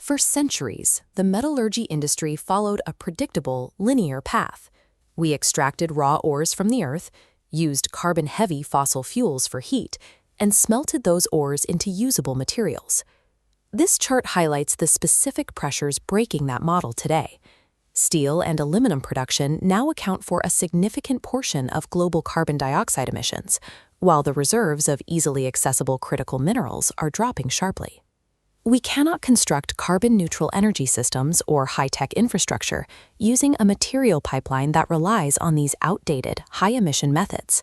For centuries, the metallurgy industry followed a predictable, linear path. We extracted raw ores from the earth, used carbon-heavy fossil fuels for heat, and smelted those ores into usable materials. This chart highlights the specific pressures breaking that model today. Steel and aluminum production now account for a significant portion of global carbon dioxide emissions, while the reserves of easily accessible critical minerals are dropping sharply. We cannot construct carbon-neutral energy systems or high-tech infrastructure using a material pipeline that relies on these outdated, high-emission methods.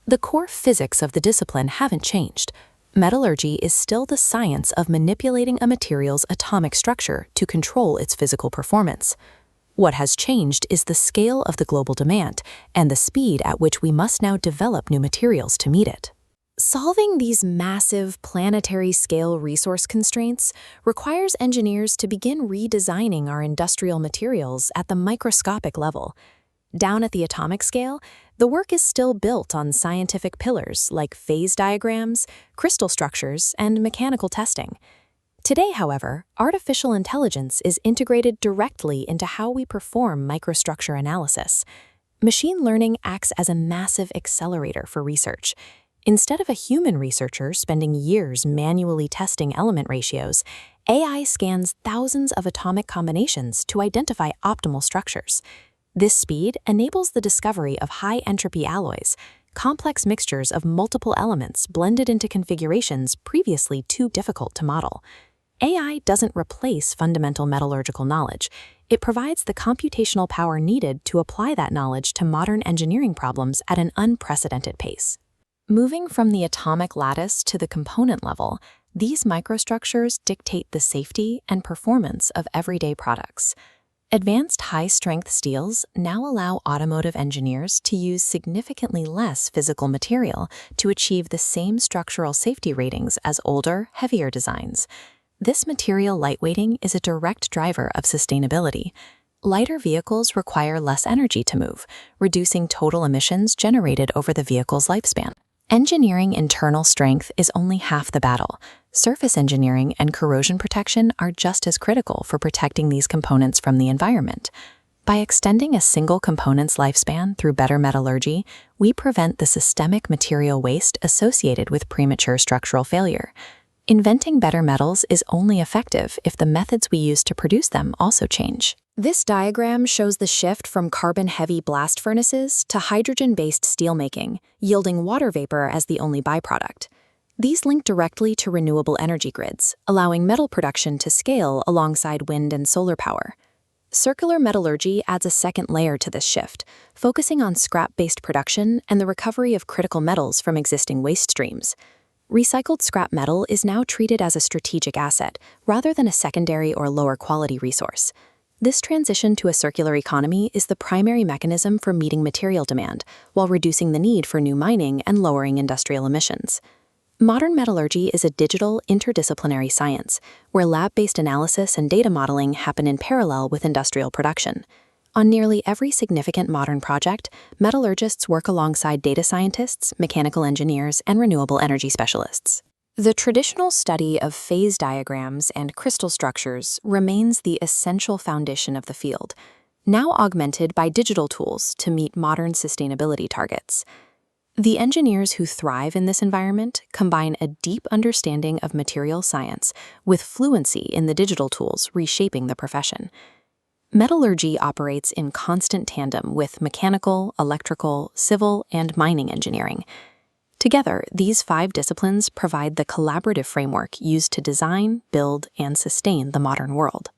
The core physics of the discipline haven't changed. Metallurgy is still the science of manipulating a material's atomic structure to control its physical performance. What has changed is the scale of the global demand and the speed at which we must now develop new materials to meet it. Solving these massive planetary-scale resource constraints requires engineers to begin redesigning our industrial materials at the microscopic level. Down at the atomic scale, the work is still built on scientific pillars like phase diagrams, crystal structures, and mechanical testing. Today, however, artificial intelligence is integrated directly into how we perform microstructure analysis. Machine learning acts as a massive accelerator for research. Instead of a human researcher spending years manually testing element ratios, AI scans thousands of atomic combinations to identify optimal structures. This speed enables the discovery of high-entropy alloys, complex mixtures of multiple elements blended into configurations previously too difficult to model. AI doesn't replace fundamental metallurgical knowledge. It provides the computational power needed to apply that knowledge to modern engineering problems at an unprecedented pace. Moving from the atomic lattice to the component level, these microstructures dictate the safety and performance of everyday products. Advanced high-strength steels now allow automotive engineers to use significantly less physical material to achieve the same structural safety ratings as older, heavier designs. This material lightweighting is a direct driver of sustainability. Lighter vehicles require less energy to move, reducing total emissions generated over the vehicle's lifespan. Engineering internal strength is only half the battle. Surface engineering and corrosion protection are just as critical for protecting these components from the environment. By extending a single component's lifespan through better metallurgy, we prevent the systemic material waste associated with premature structural failure. Inventing better metals is only effective if the methods we use to produce them also change. This diagram shows the shift from carbon-heavy blast furnaces to hydrogen-based steelmaking, yielding water vapor as the only byproduct. These link directly to renewable energy grids, allowing metal production to scale alongside wind and solar power. Circular metallurgy adds a second layer to this shift, focusing on scrap-based production and the recovery of critical metals from existing waste streams. Recycled scrap metal is now treated as a strategic asset, rather than a secondary or lower-quality resource. This transition to a circular economy is the primary mechanism for meeting material demand, while reducing the need for new mining and lowering industrial emissions. Modern metallurgy is a digital, interdisciplinary science, where lab-based analysis and data modeling happen in parallel with industrial production. On nearly every significant modern project, metallurgists work alongside data scientists, mechanical engineers, and renewable energy specialists. The traditional study of phase diagrams and crystal structures remains the essential foundation of the field, now augmented by digital tools to meet modern sustainability targets. The engineers who thrive in this environment combine a deep understanding of material science with fluency in the digital tools reshaping the profession. Metallurgy operates in constant tandem with mechanical, electrical, civil, and mining engineering. Together, these 5 disciplines provide the collaborative framework used to design, build, and sustain the modern world.